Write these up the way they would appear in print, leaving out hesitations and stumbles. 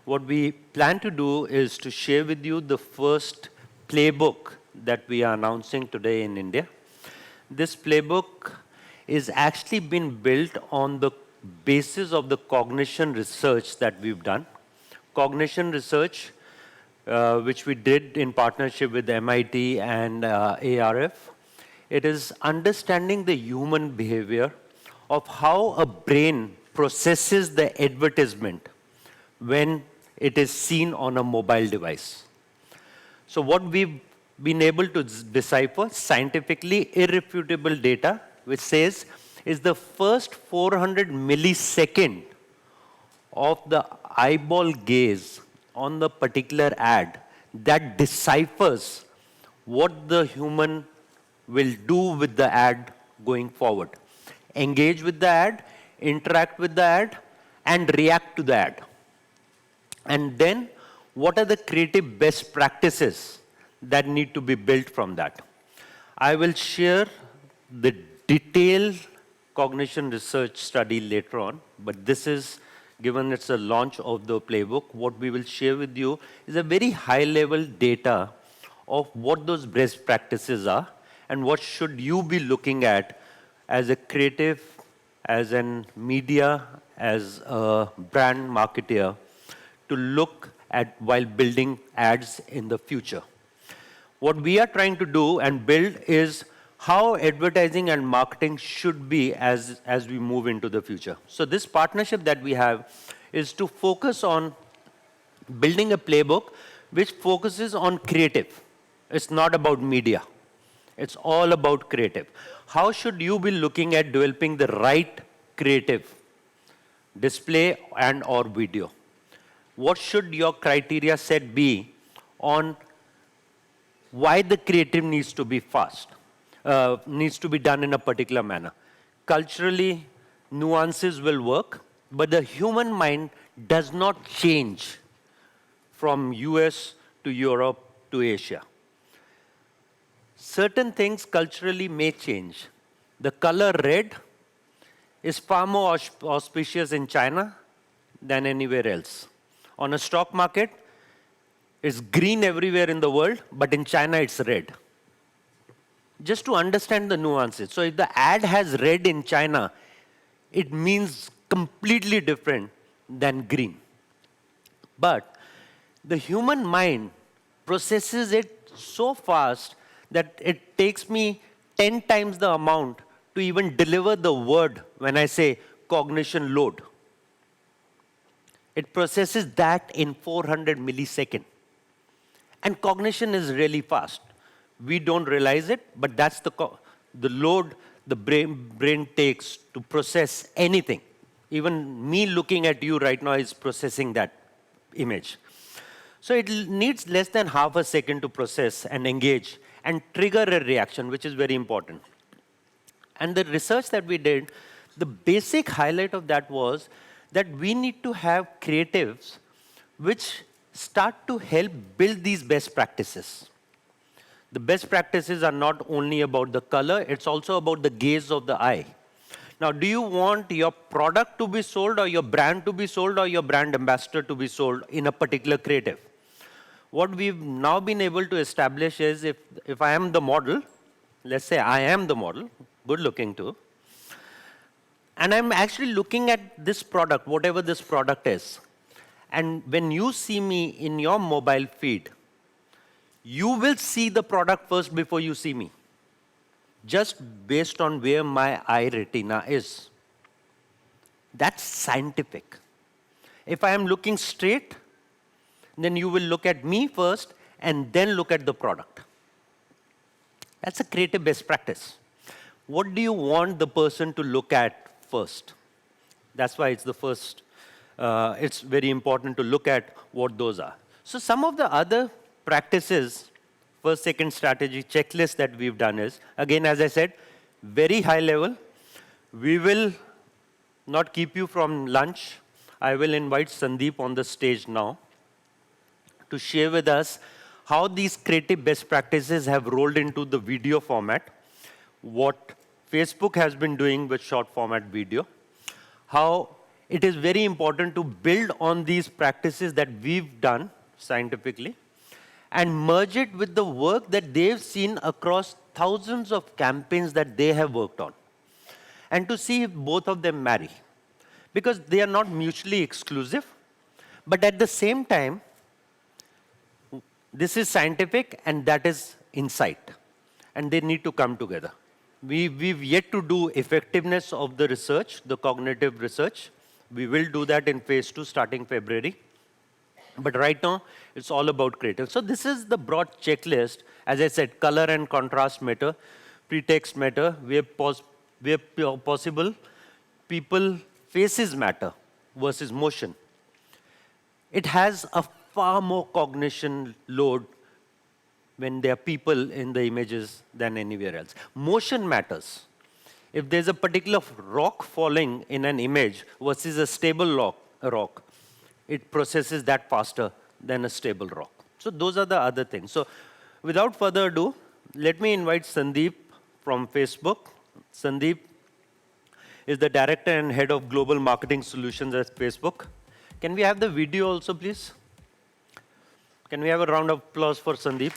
What we plan to do is to share with you the first playbook that we are announcing today in India. This playbook is actually been built on the basis of the cognition research that we've done. Cognition research, which we did in partnership with MIT and ARF. It is understanding the human behavior of how a brain processes the advertisement when it is seen on a mobile device. So what we've been able to decipher scientifically irrefutable data, which says is the first 400 millisecond of the eyeball gaze on the particular ad that deciphers what the human will do with the ad going forward. Engage with the ad, interact with the ad, and react to the ad. And then, what are the creative best practices that need to be built from that? I will share the detailed cognition research study later on, but this is, given it's a launch of the playbook, what we will share with you is a very high-level data of what those best practices are and what should you be looking at as a creative, as a media, as a brand marketer to look at while building ads in the future. What we are trying to do and build is how advertising and marketing should be as we move into the future. So this partnership that we have is to focus on building a playbook which focuses on creative. It's not about media. It's all about creative. How should you be looking at developing the right creative, display and or video? What should your criteria set be on why the creative needs to be fast, needs to be done in a particular manner? Culturally, nuances will work, but the human mind does not change from US to Europe to Asia. Certain things culturally may change. The color red is far more auspicious in China than anywhere else. On a stock market, it's green everywhere in the world, but in China it's red. Just to understand the nuances. So if the ad has red in China, it means completely different than green. But the human mind processes it so fast that it takes me 10 times the amount to even deliver the word when I say cognition load. It processes that in 400 milliseconds. And cognition is really fast. We don't realize it, but that's the load the brain takes to process anything. Even me looking at you right now is processing that image. So it needs less than half a second to process and engage and trigger a reaction, which is very important. And the research that we did, the basic highlight of that was that we need to have creatives which start to help build these best practices. The best practices are not only about the color, it's also about the gaze of the eye. Now, do you want your product to be sold or your brand to be sold or your brand ambassador to be sold in a particular creative? What we've now been able to establish is if I am the model, let's say I am the model, good looking too, and I'm actually looking at this product, whatever this product is. And when you see me in your mobile feed, you will see the product first before you see me, just based on where my eye retina is. That's scientific. If I am looking straight, then you will look at me first and then look at the product. That's a creative best practice. What do you want the person to look at first? That's why it's the first. It's very important to look at what those are. So some of the other practices, first, second strategy checklist that we've done is, again, as I said, very high level. We will not keep you from lunch. I will invite Sandeep on the stage now to share with us how these creative best practices have rolled into the video format, what Facebook has been doing with short format video, how it is very important to build on these practices that we've done scientifically and merge it with the work that they've seen across thousands of campaigns that they have worked on, and to see if both of them marry. Because they are not mutually exclusive, but at the same time, this is scientific and that is insight, and they need to come together. We've yet to do effectiveness of the research, the cognitive research. We will do that in phase 2 starting February. But right now, it's all about creative. So this is the broad checklist. As I said, color and contrast matter, pretext matter, where possible, people, faces matter versus motion. It has a far more cognition load when there are people in the images than anywhere else. Motion matters. If there's a particular rock falling in an image versus a stable rock, it processes that faster than a stable rock. So those are the other things. So without further ado, let me invite Sandeep from Facebook. Sandeep is the Director and Head of Global Marketing Solutions at Facebook. Can we have the video also, please? Can we have a round of applause for Sandeep?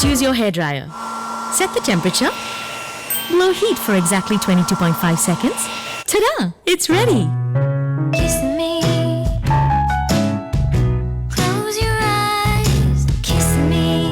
Use your hairdryer. Set the temperature. Blow heat for exactly 22.5 seconds. Ta-da! It's ready. Kiss me. Close your eyes. Kiss me.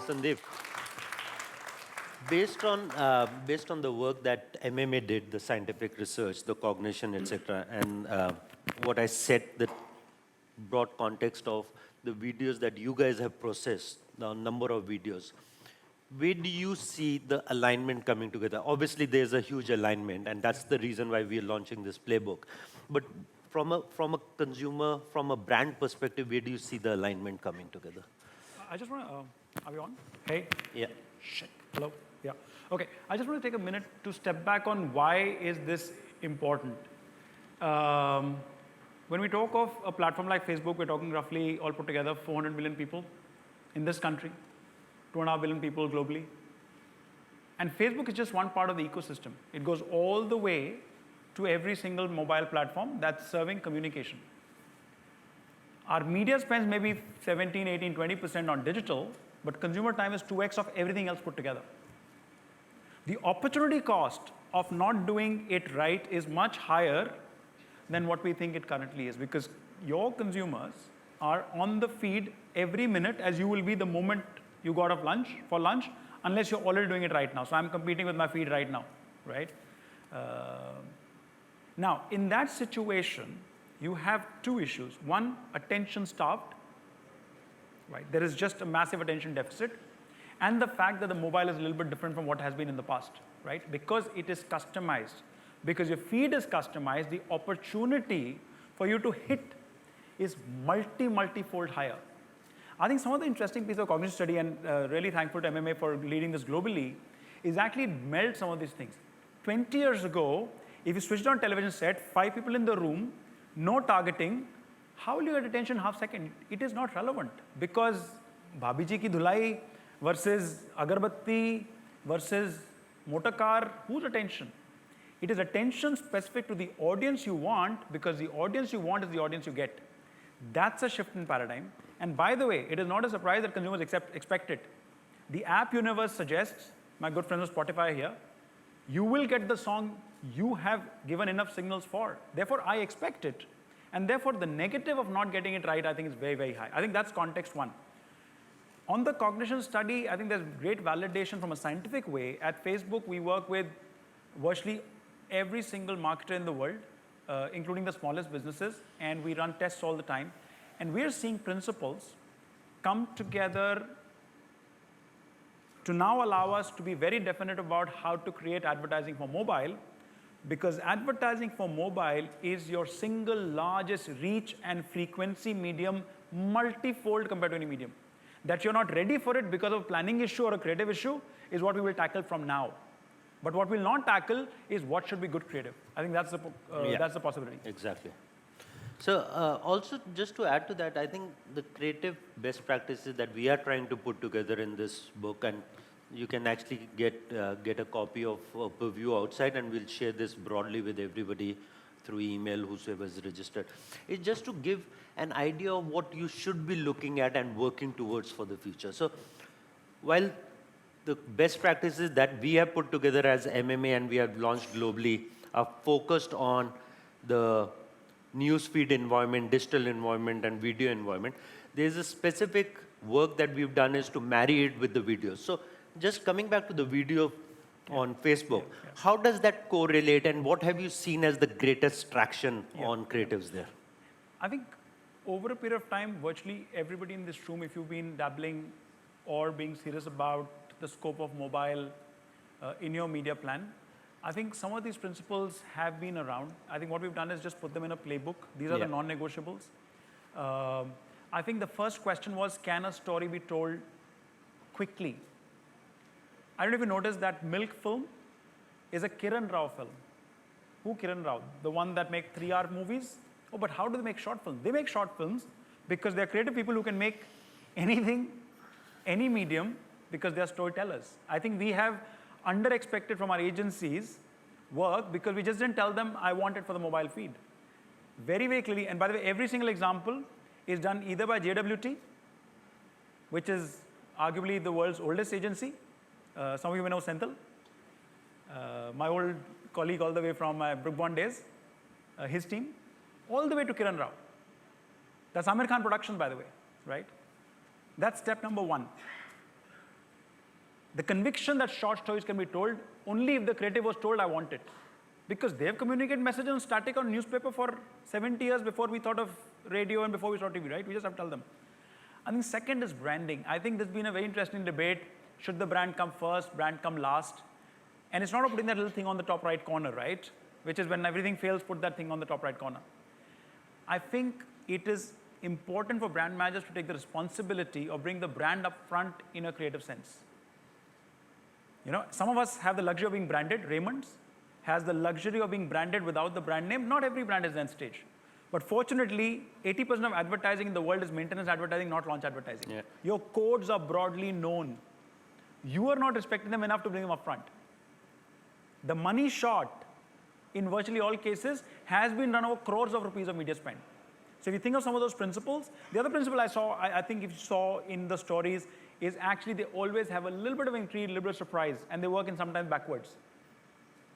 Sandeep, based on the work that MMA did, the scientific research, the cognition, etc., and what I set, the broad context of the videos that you guys have processed, the number of videos, where do you see the alignment coming together? Obviously, there's a huge alignment, and that's the reason why we are launching this playbook. But from a consumer, from a brand perspective, where do you see the alignment coming together? I just want to, are we on? Hey? Yeah. Shit. Hello? Yeah. Okay. I just want to take a minute to step back on why is this important. When we talk of a platform like Facebook, we're talking roughly all put together 400 million people in this country, 2.5 billion people globally. And Facebook is just one part of the ecosystem. It goes all the way to every single mobile platform that's serving communication. Our media spends maybe 17, 18, 20% on digital, but consumer time is 2x of everything else put together. The opportunity cost of not doing it right is much higher than what we think it currently is, because your consumers are on the feed every minute, as you will be the moment you got off for lunch, unless you're already doing it right now. So I'm competing with my feed right now, right? Now, in that situation, you have two issues. One, attention starved, right? There is just a massive attention deficit. And the fact that the mobile is a little bit different from what has been in the past, right? Because it is customized, because your feed is customized, the opportunity for you to hit is multi-fold higher. I think some of the interesting piece of cognition study, and really thankful to MMA for leading this globally, is actually meld some of these things. 20 years ago, if you switched on television set, 5 people in the room, no targeting, how will you get attention half second? It is not relevant because Bhabhi ji ki dhulai versus agarbatti versus motor car, whose attention? It is attention specific to the audience you want because the audience you want is the audience you get. That's a shift in paradigm. And by the way, it is not a surprise that consumers expect it. The app universe suggests, my good friends of Spotify here, you will get the song you have given enough signals for. Therefore, I expect it. And therefore, the negative of not getting it right, I think, is very, very high. I think that's context one. On the cognition study, I think there's great validation from a scientific way. At Facebook, we work with virtually every single marketer in the world, including the smallest businesses, and we run tests all the time. And we're seeing principles come together to now allow us to be very definite about how to create advertising for mobile, because advertising for mobile is your single largest reach and frequency medium, multifold compared to any medium. That you're not ready for it because of a planning issue or a creative issue is what we will tackle from now. But what we'll not tackle is what should be good creative. I think that's the possibility. Exactly. So also just to add to that, I think the creative best practices that we are trying to put together in this book, and you can actually get a copy of a preview outside, and we'll share this broadly with everybody through email, whosoever is registered. It's just to give an idea of what you should be looking at and working towards for the future. So while the best practices that we have put together as MMA and we have launched globally are focused on the newsfeed environment, digital environment, and video environment, there's a specific work that we've done is to marry it with the videos. So just coming back to the video on Facebook, how does that correlate, and what have you seen as the greatest traction on creatives there? I think over a period of time, virtually everybody in this room, if you've been dabbling or being serious about the scope of mobile in your media plan, I think some of these principles have been around. I think what we've done is just put them in a playbook. These are the non-negotiables. I think the first question was, can a story be told quickly? I don't know if you noticed that Milk film is a Kiran Rao film. Who Kiran Rao? The one that make 3-hour movies? Oh, but how do they make short films? They make short films because they're creative people who can make anything, any medium, because they're storytellers. I think we have under-expected from our agencies work because we just didn't tell them, I want it for the mobile feed. Very, very clearly, and by the way, every single example is done either by JWT, which is arguably the world's oldest agency. Some of you may know Senthil, my old colleague all the way from my Brook Bond days, his team, all the way to Kiran Rao. That's Amir Khan Productions, by the way, right? That's step number one. The conviction that short stories can be told only if the creative was told, I want it. Because they have communicated messages on static on newspaper for 70 years before we thought of radio and before we saw TV, right? We just have to tell them. I think second is branding. I think there's been a very interesting debate. Should the brand come first, brand come last? And it's not about putting that little thing on the top right corner, right? Which is when everything fails, put that thing on the top right corner. I think it is important for brand managers to take the responsibility of bringing the brand up front in a creative sense. You know, some of us have the luxury of being branded. Raymond's has the luxury of being branded without the brand name. Not every brand is then stage. But fortunately, 80% of advertising in the world is maintenance advertising, not launch advertising. Yeah. Your codes are broadly known. You are not respecting them enough to bring them up front. The money shot, in virtually all cases, has been run over crores of rupees of media spend. So if you think of some of those principles, the other principle I think if you saw in the stories is actually they always have a little bit of intrigue, a little bit of surprise, and they work in sometimes backwards,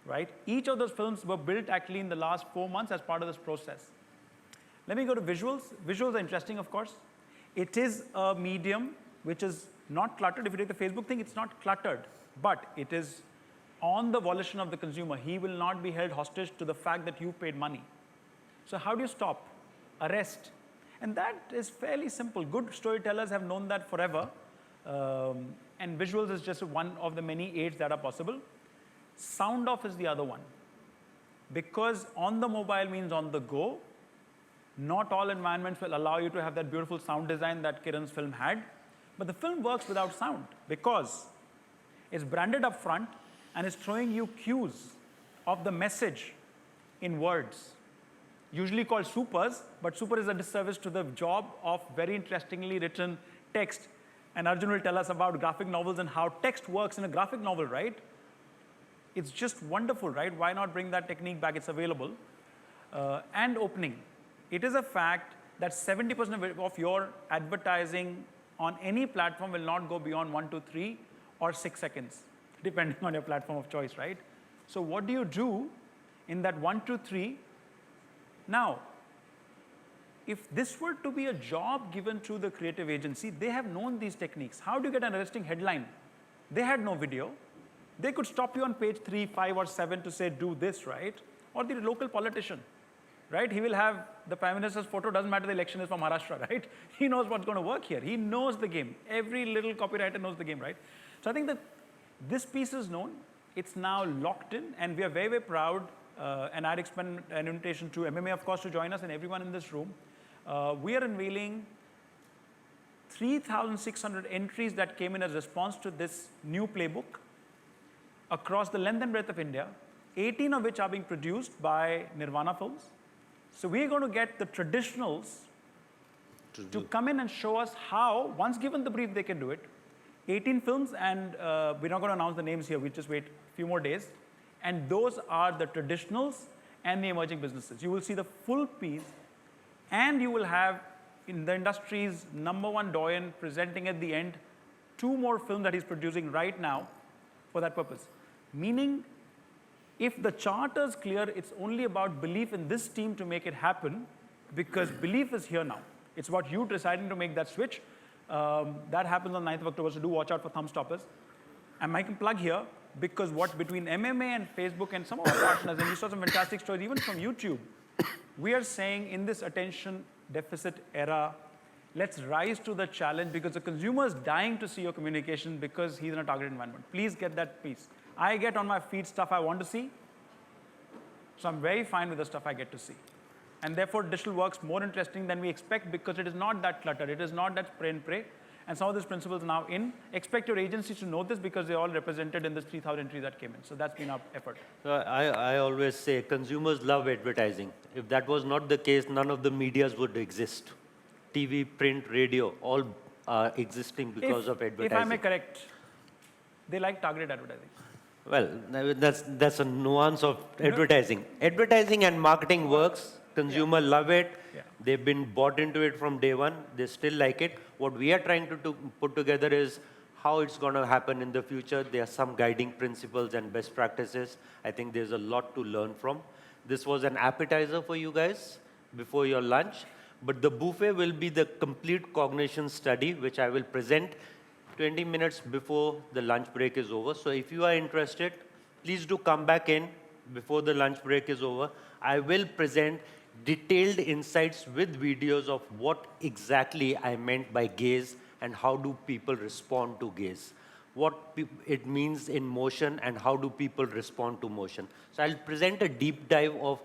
right? Each of those films were built actually in the last 4 months as part of this process. Let me go to visuals. Visuals are interesting, of course. It is a medium which is not cluttered. If you take the Facebook thing, it's not cluttered, but it is on the volition of the consumer. He will not be held hostage to the fact that you paid money. So how do you stop? Arrest. And that is fairly simple. Good storytellers have known that forever. And visuals is just one of the many aids that are possible. Sound off is the other one. Because on the mobile means on the go, not all environments will allow you to have that beautiful sound design that Kiran's film had. But the film works without sound because It's branded up front and it's throwing you cues of the message in words, usually called supers, but super is a disservice to the job of very interestingly written text. And Arjun will tell us about graphic novels and how text works in a graphic novel, right? It's just wonderful, right? Why not bring that technique back? It's available. And opening. It is a fact that 70% of your advertising on any platform will not go beyond 1 to 3 or 6 seconds, depending on your platform of choice, right? So what do you do in that 1 to 3? Now, if this were to be a job given to the creative agency, they have known these techniques. How do you get an arresting headline? They had no video. They could stop you on page 3, 5, or 7 to say, do this, right? Or the local politician, right? He will have the Prime Minister's photo, doesn't matter the election is from Maharashtra, right? He knows what's going to work here. He knows the game. Every little copywriter knows the game, right? So I think that this piece is known. It's now locked in, and we are very, very proud, and I'd extend an invitation to MMA, of course, to join us and everyone in this room. We are unveiling 3,600 entries that came in as response to this new playbook across the length and breadth of India, 18 of which are being produced by Nirvana Films. So we're going to get the traditionals to come in and show us how, once given the brief, they can do it. 18 films, and we're not going to announce the names here. We'll just wait a few more days. And those are the traditionals and the emerging businesses. You will see the full piece, and you will have, in the industry's #1 doyen presenting at the end, 2 more films that he's producing right now for that purpose. Meaning, if the charter is clear, it's only about belief in this team to make it happen, because belief is here now. It's about you deciding to make that switch. That happens on 9th of October, so do watch out for thumb stoppers. And I can plug here, because what between MMA and Facebook and some of our partners, and we saw some fantastic stories even from YouTube, we are saying in this attention deficit era, let's rise to the challenge, because the consumer is dying to see your communication because he's in a targeted environment. Please get that piece. I get on my feed stuff I want to see, so I'm very fine with the stuff I get to see. And therefore, digital works more interesting than we expect, because it is not that cluttered. It is not that spray and pray. And some of these principles now in. Expect your agencies to know this, because they're all represented in this 3,000 entries that came in. So that's been our effort. So I always say consumers love advertising. If that was not the case, none of the medias would exist. TV, print, radio, all are existing because of advertising. If I may correct, they like targeted advertising. Well, that's a nuance of advertising. Advertising and marketing works. Consumer love it. Yeah. They've been bought into it from day one. They still like it. What we are trying to put together is how it's going to happen in the future. There are some guiding principles and best practices. I think there's a lot to learn from. This was an appetizer for you guys before your lunch. But the buffet will be the complete cognition study, which I will present 20 minutes before the lunch break is over. So if you are interested, please do come back in before the lunch break is over. I will present detailed insights with videos of what exactly I meant by gaze and how do people respond to gaze. What it means in motion and how do people respond to motion. So I'll present a deep dive of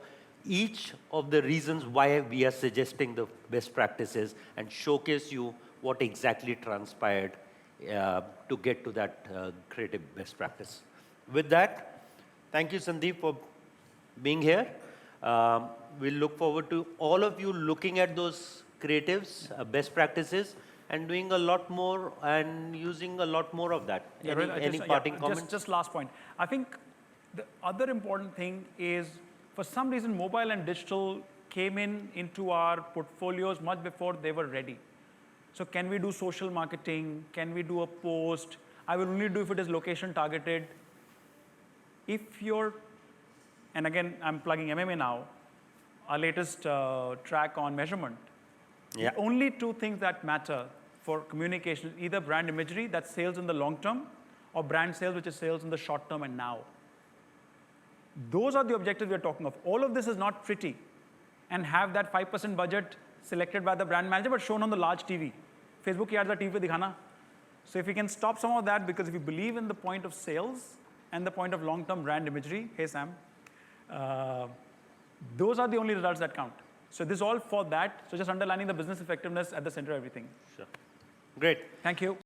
each of the reasons why we are suggesting the best practices and showcase you what exactly transpired to get to that creative best practice. With that, thank you, Sandeep, for being here. We'll look forward to all of you looking at those creatives, best practices, and doing a lot more and using a lot more of that. Any parting comments? Just last point. I think the other important thing is, for some reason, mobile and digital came into our portfolios much before they were ready. So can we do social marketing? Can we do a post? I will only do if it is location targeted. If you're, and again, I'm plugging MMA now, our latest track on measurement. Yeah. The only 2 things that matter for communication, either brand imagery, that's sales in the long term, or brand sales, which is sales in the short term and now. Those are the objectives we're talking of. All of this is not pretty and have that 5% budget selected by the brand manager, but shown on the large TV. Facebook ki ads TV pe dikhana. So if we can stop some of that, because if we believe in the point of sales and the point of long-term brand imagery, hey Sam, those are the only results that count. So this is all for that. So just underlining the business effectiveness at the center of everything. Sure. Great. Thank you.